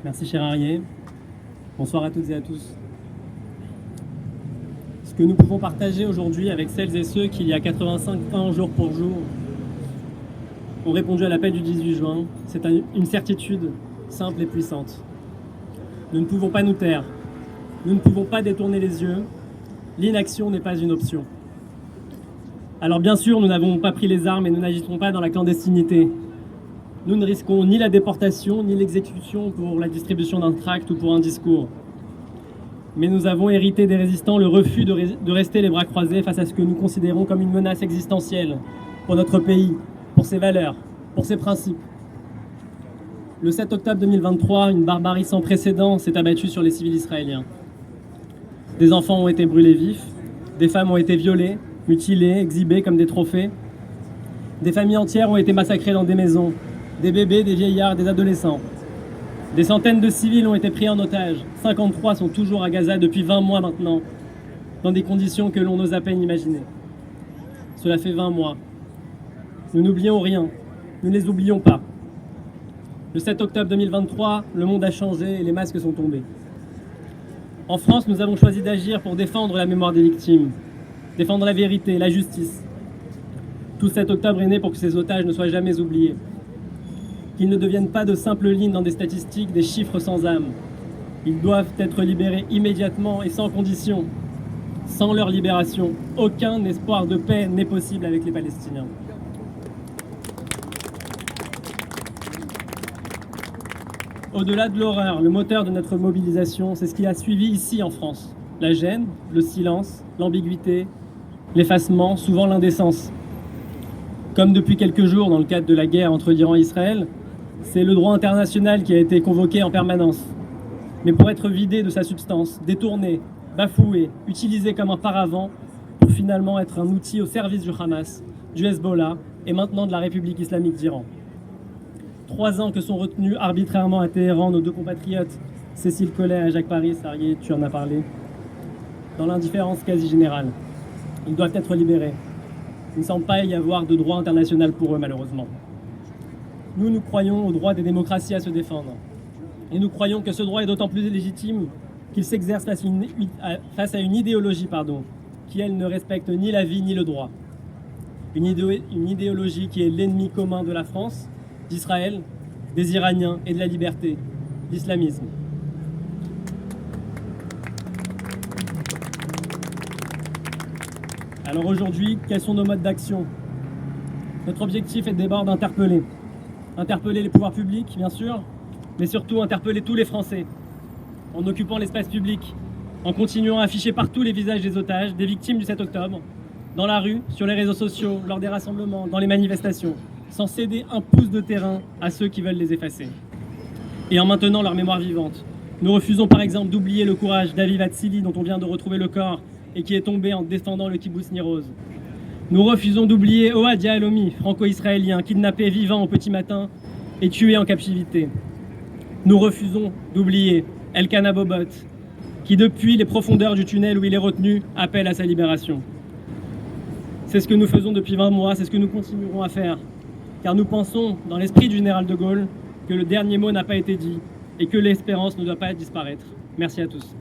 Merci cher Arié. Bonsoir à toutes et à tous. Ce que nous pouvons partager aujourd'hui avec celles et ceux qui, il y a 85 ans, jour pour jour, ont répondu à l'appel du 18 juin, c'est une certitude simple et puissante. Nous ne pouvons pas nous taire. Nous ne pouvons pas détourner les yeux. L'inaction n'est pas une option. Alors bien sûr, nous n'avons pas pris les armes et nous n'agissons pas dans la clandestinité. Nous ne risquons ni la déportation, ni l'exécution pour la distribution d'un tract ou pour un discours. Mais nous avons hérité des résistants le refus de rester les bras croisés face à ce que nous considérons comme une menace existentielle pour notre pays, pour ses valeurs, pour ses principes. Le 7 octobre 2023, une barbarie sans précédent s'est abattue sur les civils israéliens. Des enfants ont été brûlés vifs, des femmes ont été violées, mutilées, exhibées comme des trophées. Des familles entières ont été massacrées dans des maisons, des bébés, des vieillards, des adolescents. Des centaines de civils ont été pris en otage. 53 sont toujours à Gaza depuis 20 mois maintenant, dans des conditions que l'on n'ose à peine imaginer. Cela fait 20 mois. Nous n'oublions rien, nous ne les oublions pas. Le 7 octobre 2023, le monde a changé et les masques sont tombés. En France, nous avons choisi d'agir pour défendre la mémoire des victimes, défendre la vérité, la justice. Tout 7 octobre est né pour que ces otages ne soient jamais oubliés, qu'ils ne deviennent pas de simples lignes dans des statistiques, des chiffres sans âme. Ils doivent être libérés immédiatement et sans condition. Sans leur libération, aucun espoir de paix n'est possible avec les Palestiniens. Au-delà de l'horreur, le moteur de notre mobilisation, c'est ce qui a suivi ici en France. La gêne, le silence, l'ambiguïté, l'effacement, souvent l'indécence. Comme depuis quelques jours dans le cadre de la guerre entre l'Iran et Israël, c'est le droit international qui a été convoqué en permanence. Mais pour être vidé de sa substance, détourné, bafoué, utilisé comme un paravent, pour finalement être un outil au service du Hamas, du Hezbollah et maintenant de la République islamique d'Iran. 3 ans que sont retenus arbitrairement à Téhéran nos deux compatriotes, Cécile Collet et Jacques Paris, Arié, tu en as parlé, dans l'indifférence quasi générale. Ils doivent être libérés. Il ne semble pas y avoir de droit international pour eux, malheureusement. Nous croyons au droit des démocraties à se défendre. Et nous croyons que ce droit est d'autant plus légitime qu'il s'exerce face à une idéologie qui, elle, ne respecte ni la vie ni le droit. Une idéologie qui est l'ennemi commun de la France, d'Israël, des Iraniens et de la liberté, l'islamisme. Alors aujourd'hui, quels sont nos modes d'action? Notre objectif est d'abord d'interpeller. Interpeller les pouvoirs publics, bien sûr, mais surtout interpeller tous les Français, en occupant l'espace public, en continuant à afficher partout les visages des otages, des victimes du 7 octobre, dans la rue, sur les réseaux sociaux, lors des rassemblements, dans les manifestations, sans céder un pouce de terrain à ceux qui veulent les effacer. Et en maintenant leur mémoire vivante. Nous refusons par exemple d'oublier le courage d'Aviv Hatzili, dont on vient de retrouver le corps, et qui est tombé en défendant le kibbutz Nir Oz. Nous refusons d'oublier Ohad Yahalomi, franco-israélien, kidnappé vivant au petit matin et tué en captivité. Nous refusons d'oublier Elkana Bobot, qui depuis les profondeurs du tunnel où il est retenu, appelle à sa libération. C'est ce que nous faisons depuis 20 mois, c'est ce que nous continuerons à faire, car nous pensons, dans l'esprit du général de Gaulle, que le dernier mot n'a pas été dit et que l'espérance ne doit pas disparaître. Merci à tous.